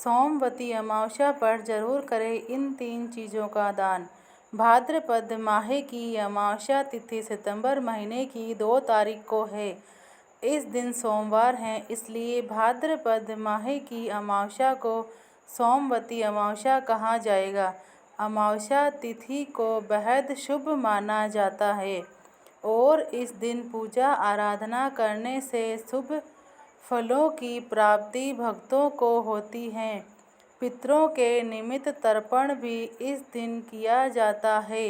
सोमवती अमावस्या पर जरूर करें इन 3 चीज़ों का दान। भाद्रपद माह की अमावस्या तिथि सितंबर महीने की 2 तारीख को है। इस दिन सोमवार है, इसलिए भाद्रपद माह की अमावस्या को सोमवती अमावस्या कहा जाएगा। अमावस्या तिथि को बेहद शुभ माना जाता है और इस दिन पूजा आराधना करने से शुभ फलों की प्राप्ति भक्तों को होती है। पितरों के निमित्त तर्पण भी इस दिन किया जाता है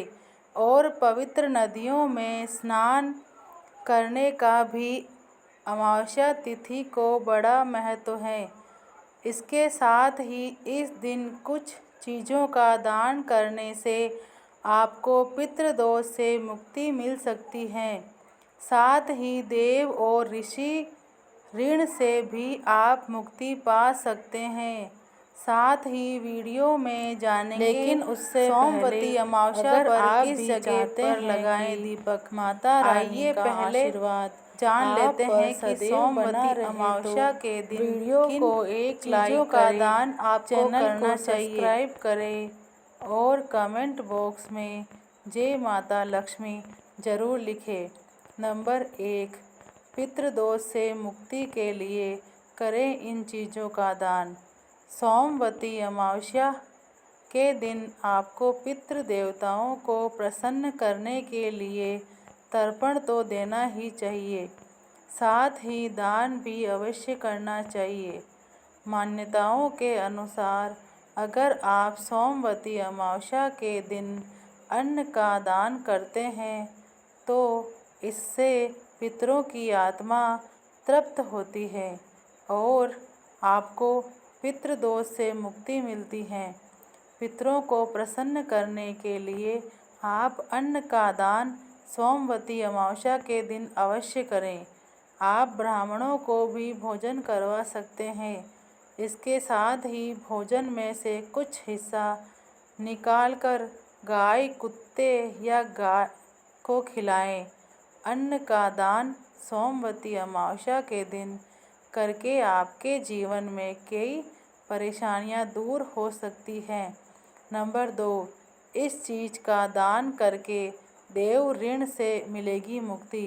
और पवित्र नदियों में स्नान करने का भी अमावस्या तिथि को बड़ा महत्व है। इसके साथ ही इस दिन कुछ चीज़ों का दान करने से आपको पितृदोष से मुक्ति मिल सकती है। साथ ही देव और ऋषि ऋण से भी आप मुक्ति पा सकते हैं। साथ ही वीडियो में जानेंगे, लेकिन उससे सोमवती अमावस्या पर किस जगह पर लगाएं दीपक। माता रानी का आशीर्वाद जान लेते हैं कि सोमवती अमावस्या के दिन वीडियो को एक लाइक का दान आपको करना चाहिए। सब्सक्राइब करें और कमेंट बॉक्स में जय माता लक्ष्मी जरूर लिखें। नंबर 1, पितृदोष से मुक्ति के लिए करें इन चीज़ों का दान। सोमवती अमावस्या के दिन आपको पितृ देवताओं को प्रसन्न करने के लिए तर्पण तो देना ही चाहिए, साथ ही दान भी अवश्य करना चाहिए। मान्यताओं के अनुसार अगर आप सोमवती अमावस्या के दिन अन्न का दान करते हैं तो इससे पितरों की आत्मा तृप्त होती है और आपको पितृदोष से मुक्ति मिलती है। पितरों को प्रसन्न करने के लिए आप अन्न का दान सोमवती अमावस्या के दिन अवश्य करें। आप ब्राह्मणों को भी भोजन करवा सकते हैं। इसके साथ ही भोजन में से कुछ हिस्सा निकालकर गाय, कुत्ते या गाय को खिलाएं। अन्न का दान सोमवती अमावस्या के दिन करके आपके जीवन में कई परेशानियां दूर हो सकती हैं। नंबर 2, इस चीज़ का दान करके देव ऋण से मिलेगी मुक्ति।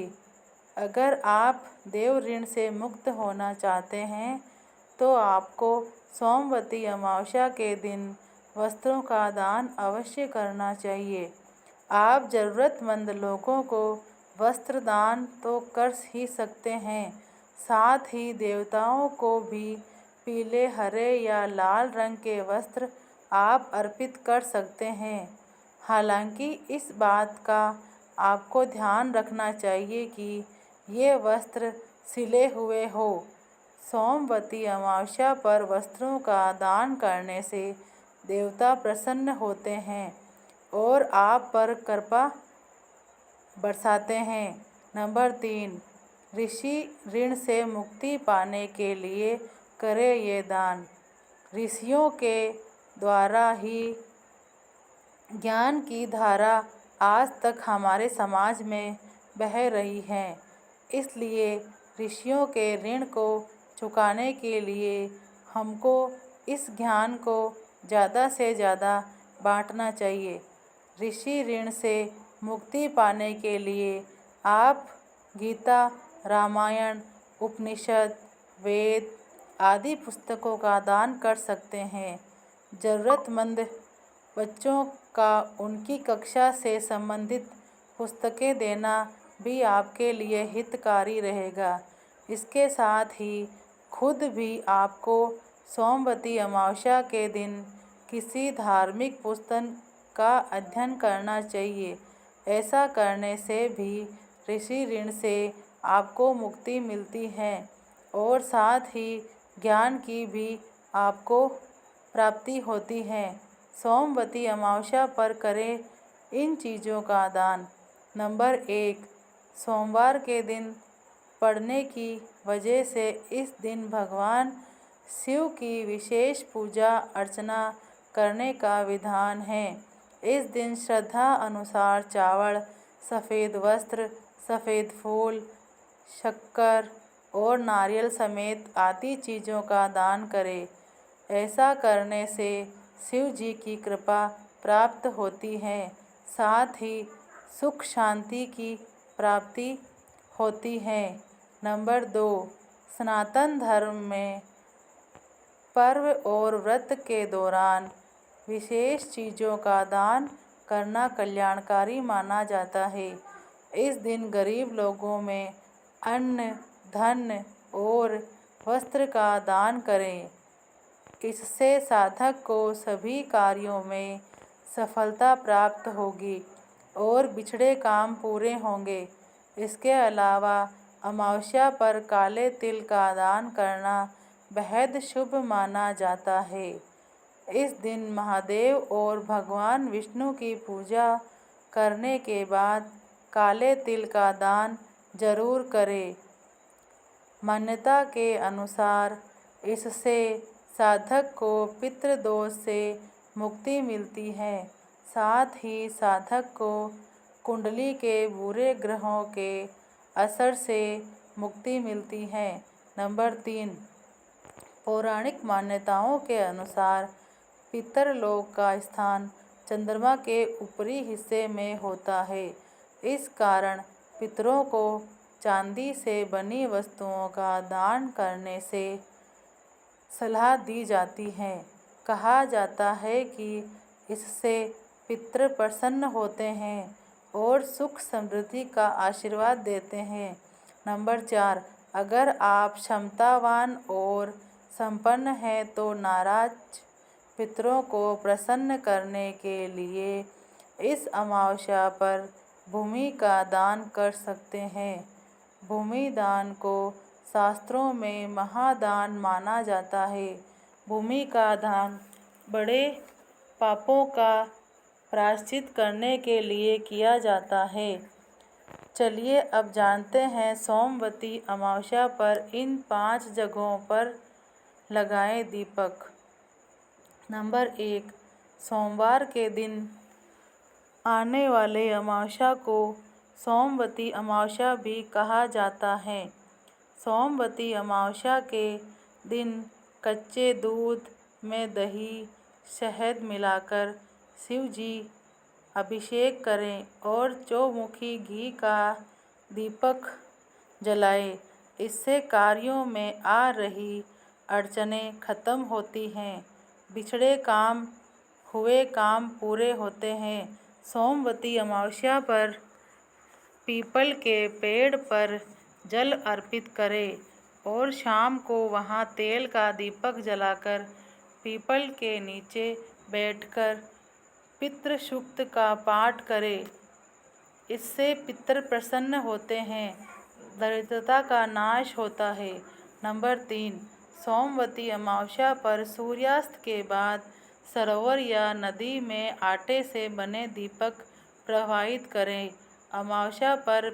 अगर आप देव ऋण से मुक्त होना चाहते हैं तो आपको सोमवती अमावस्या के दिन वस्त्रों का दान अवश्य करना चाहिए। आप ज़रूरतमंद लोगों को वस्त्र दान तो कर ही सकते हैं, साथ ही देवताओं को भी पीले, हरे या लाल रंग के वस्त्र आप अर्पित कर सकते हैं। हालांकि इस बात का आपको ध्यान रखना चाहिए कि ये वस्त्र सिले हुए हो। सोमवती अमावस्या पर वस्त्रों का दान करने से देवता प्रसन्न होते हैं और आप पर कृपा बरसाते हैं। नंबर 3, ऋषि ऋण से मुक्ति पाने के लिए करें ये दान। ऋषियों के द्वारा ही ज्ञान की धारा आज तक हमारे समाज में बह रही है, इसलिए ऋषियों के ऋण को चुकाने के लिए हमको इस ज्ञान को ज़्यादा से ज़्यादा बांटना चाहिए। ऋषि ऋण से मुक्ति पाने के लिए आप गीता, रामायण, उपनिषद, वेद आदि पुस्तकों का दान कर सकते हैं। ज़रूरतमंद बच्चों का उनकी कक्षा से संबंधित पुस्तकें देना भी आपके लिए हितकारी रहेगा। इसके साथ ही खुद भी आपको सोमवती अमावस्या के दिन किसी धार्मिक पुस्तक का अध्ययन करना चाहिए। ऐसा करने से भी ऋषि ऋण से आपको मुक्ति मिलती है और साथ ही ज्ञान की भी आपको प्राप्ति होती है। सोमवती अमावस्या पर करें इन चीज़ों का दान। नंबर 1, सोमवार के दिन पड़ने की वजह से इस दिन भगवान शिव की विशेष पूजा अर्चना करने का विधान है। इस दिन श्रद्धा अनुसार चावल, सफ़ेद वस्त्र, सफ़ेद फूल, शक्कर और नारियल समेत आदि चीज़ों का दान करें। ऐसा करने से शिव जी की कृपा प्राप्त होती है, साथ ही सुख शांति की प्राप्ति होती है। नंबर 2, सनातन धर्म में पर्व और व्रत के दौरान विशेष चीज़ों का दान करना कल्याणकारी माना जाता है। इस दिन गरीब लोगों में अन्न, धन और वस्त्र का दान करें। इससे साधक को सभी कार्यों में सफलता प्राप्त होगी और बिछड़े काम पूरे होंगे। इसके अलावा अमावस्या पर काले तिल का दान करना बेहद शुभ माना जाता है। इस दिन महादेव और भगवान विष्णु की पूजा करने के बाद काले तिल का दान जरूर करें। मान्यता के अनुसार इससे साधक को पितृदोष से मुक्ति मिलती है, साथ ही साधक को कुंडली के बुरे ग्रहों के असर से मुक्ति मिलती है। नंबर 3, पौराणिक मान्यताओं के अनुसार पितरलोक का स्थान चंद्रमा के ऊपरी हिस्से में होता है। इस कारण पितरों को चांदी से बनी वस्तुओं का दान करने से सलाह दी जाती है। कहा जाता है कि इससे पितृ प्रसन्न होते हैं और सुख समृद्धि का आशीर्वाद देते हैं। नंबर 4, अगर आप क्षमतावान और संपन्न हैं तो नाराज पितरों को प्रसन्न करने के लिए इस अमावस्या पर भूमि का दान कर सकते हैं। भूमि दान को शास्त्रों में महादान माना जाता है। भूमि का दान बड़े पापों का प्रायश्चित करने के लिए किया जाता है। चलिए अब जानते हैं सोमवती अमावस्या पर इन 5 जगहों पर लगाएं दीपक। नंबर 1, सोमवार के दिन आने वाले अमावस्या को सोमवती अमावस्या भी कहा जाता है। सोमवती अमावस्या के दिन कच्चे दूध में दही, शहद मिलाकर शिव जी अभिषेक करें और चौमुखी घी का दीपक जलाएं। इससे कार्यों में आ रही अड़चनें खत्म होती हैं, बिछड़े काम हुए काम पूरे होते हैं। सोमवती अमावस्या पर पीपल के पेड़ पर जल अर्पित करें और शाम को वहां तेल का दीपक जलाकर पीपल के नीचे बैठकर पितृ सूक्त का पाठ करें। इससे पितृ प्रसन्न होते हैं, दरिद्रता का नाश होता है। नंबर 3, सोमवती अमावस्या पर सूर्यास्त के बाद सरोवर या नदी में आटे से बने दीपक प्रवाहित करें। अमावस्या पर